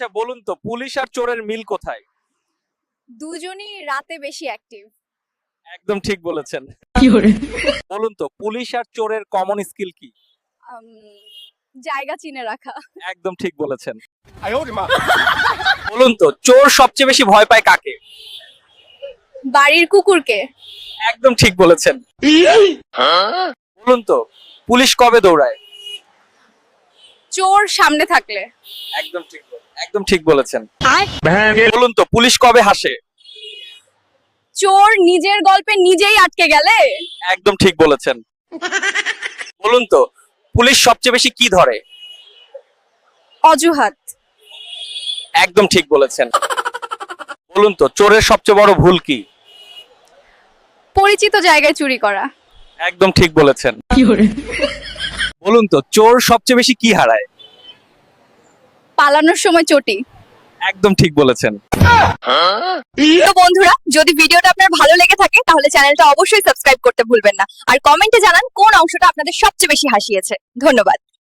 আচ্ছা বলুন তো পুলিশ আর চোরের মিল কোথায়? দুজনই রাতে বেশি অ্যাক্টিভ। একদম ঠিক বলেছেন। বলুন তো পুলিশ আর চোরের কমন স্কিল কি? জায়গা চিনে রাখা। একদম ঠিক বলেছেন। বলুন তো চোর সবচেয়ে বেশি ভয় পায় কাকে? বাড়ির কুকুরকে। একদম ঠিক বলেছেন। বলুন তো পুলিশ কবে দৌড়ায়? চোর সামনে থাকলে। একদম ঠিক বলেছেন। বলুন তো পুলিশ কবে হাসে? চোর নিজের গল্পে নিজেই আটকে গেলে। একদম ঠিক বলেছেন। বলুন তো পুলিশ সবচেয়ে বেশি কি ধরে? অজুহাত। একদম ঠিক বলেছেন। বলুন তো চোরের সবচেয়ে বড় ভুল কি? পরিচিত জায়গায় চুরি করা। একদম ঠিক বলেছেন। বলুন তো চোর সবচেয়ে বেশি কি হারায়? পালানোর সময় চটি। একদম ঠিক বলেছেন। তো বন্ধুরা, যদি ভিডিওটা আপনার ভালো লেগে থাকে তাহলে চ্যানেলটা অবশ্যই সাবস্ক্রাইব করতে ভুলবেন না আর কমেন্টে জানান কোন অংশটা আপনাদের সবচেয়ে বেশি হাসিয়েছে। ধন্যবাদ।